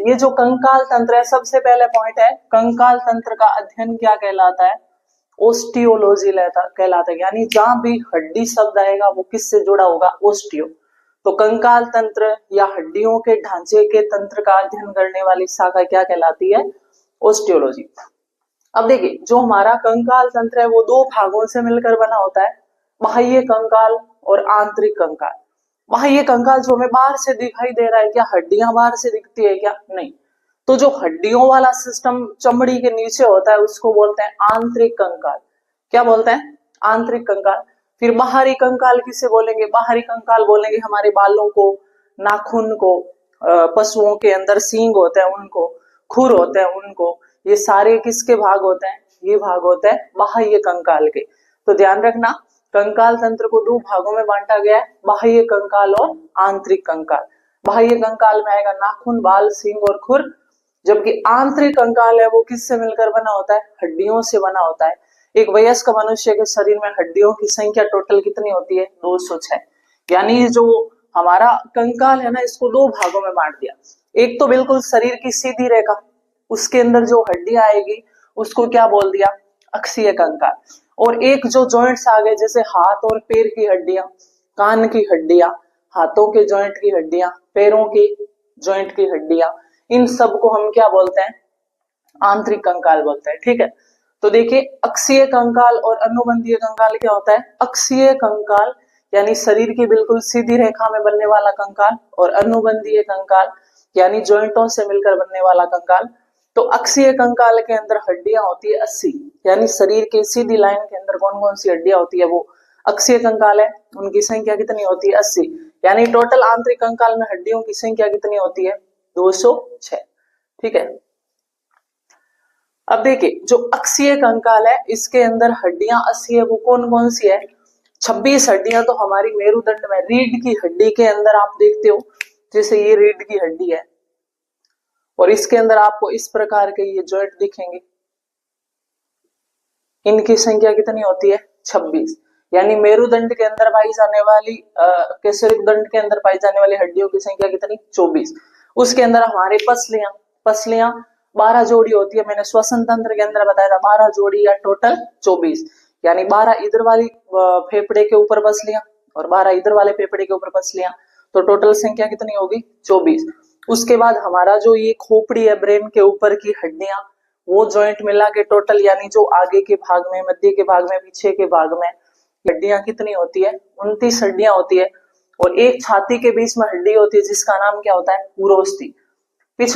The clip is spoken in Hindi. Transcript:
ये जो कंकाल तंत्र है, सबसे पहले पॉइंट है, कंकाल तंत्र का अध्ययन क्या कहलाता है? ओस्टियोलॉजी कहलाता है। यानी जहां भी हड्डी शब्द आएगा वो किससे जुड़ा होगा? ओस्टियो। तो कंकाल तंत्र या हड्डियों के ढांचे के तंत्र का अध्ययन करने वाली शाखा क्या कहलाती है? ओस्टियोलॉजी। अब देखिए, जो हमारा कंकाल तंत्र है वो दो भागों से मिलकर बना होता है, बाह्य कंकाल और आंतरिक कंकाल। बाह्य कंकाल जो हमें बाहर से दिखाई दे रहा है, क्या हड्डियां बाहर से दिखती है क्या? नहीं। तो जो हड्डियों वाला सिस्टम चमड़ी के नीचे होता है उसको बोलते हैं आंतरिक कंकाल। क्या बोलते हैं? आंतरिक कंकाल। फिर बाहरी कंकाल किसे बोलेंगे? बाहरी कंकाल बोलेंगे हमारे बालों को, नाखून को, पशुओं के अंदर सींग होते हैं उनको, खुर होते हैं उनको। ये सारे किसके भाग होते हैं? ये भाग होते हैं बाह्य कंकाल के। तो ध्यान रखना, कंकाल तंत्र को दो भागों में बांटा गया है, बाह्य कंकाल और आंतरिक कंकाल। बाह्य कंकाल में आएगा नाखून, बाल, सींग और खुर, जबकि आंतरिक कंकाल है वो किससे मिलकर बना होता है? हड्डियों से बना होता है। एक वयस्क मनुष्य के शरीर में हड्डियों की संख्या टोटल कितनी होती है? 206। यानी जो हमारा कंकाल है ना, इसको दो भागों में बांट दिया। एक तो बिल्कुल शरीर की सीधी रेखा, उसके अंदर जो हड्डियां आएगी उसको क्या बोल दिया? अक्षीय कंकाल। और एक जो जॉइंट्स आ गए, जैसे हाथ और पैर की हड्डियां, कान की हड्डियां, हाथों के जॉइंट की हड्डियां, पैरों की जॉइंट की हड्डियां, इन सब को हम क्या बोलते हैं? आंतरिक कंकाल बोलते हैं। ठीक है, तो देखिए, अक्षीय कंकाल और अनुबंधीय कंकाल क्या होता है? अक्षीय कंकाल यानी शरीर की बिल्कुल सीधी रेखा में बनने वाला कंकाल, और अनुबंधीय कंकाल यानी जॉइंटों से मिलकर बनने वाला कंकाल। तो अक्षीय कंकाल के अंदर हड्डियां होती है 80, यानी शरीर के सीधी लाइन के अंदर कौन कौन सी हड्डियां होती है? वो अक्षीय कंकाल है, उनकी संख्या कितनी होती है? 80। यानी टोटल आंतरिक कंकाल में हड्डियों की संख्या कितनी होती है? 206। ठीक है, अब देखिए, जो अक्षीय कंकाल है इसके अंदर हड्डियां 80 है, वो कौन कौन सी है? 26 हड्डियां तो हमारी मेरुदंड में, रीढ़ की हड्डी के अंदर आप देखते हो, जैसे ये रीढ़ की हड्डी है और इसके अंदर आपको इस प्रकार के ये जॉइंट दिखेंगे। इनकी संख्या कितनी होती है? 26। यानी मेरुदंड के अंदर पाई जाने वाली, केसरिक के अंदर पाई जाने वाली हड्डियों की संख्या कितनी? 24। उसके अंदर हमारे पसलियां 12 जोड़ी होती है। मैंने श्वसन तंत्र के अंदर बताया था 12 जोड़ी या टोटल 24। यानी 12 इधर वाली फेफड़े के ऊपर पसलियां और 12 इधर वाले फेफड़े के ऊपर पसलियां, तो टोटल संख्या कितनी होगी? 24। उसके बाद हमारा जो ये खोपड़ी है, ब्रेन के ऊपर की हड्डियां, वो जॉइंट मिला के टोटल, यानी जो आगे के भाग में, मध्य के भाग में, पीछे के भाग में हड्डियां कितनी होती है? 29 हड्डियां होती है। और एक छाती के बीच में हड्डी होती है जिसका नाम क्या होता है? पुरोस्थि।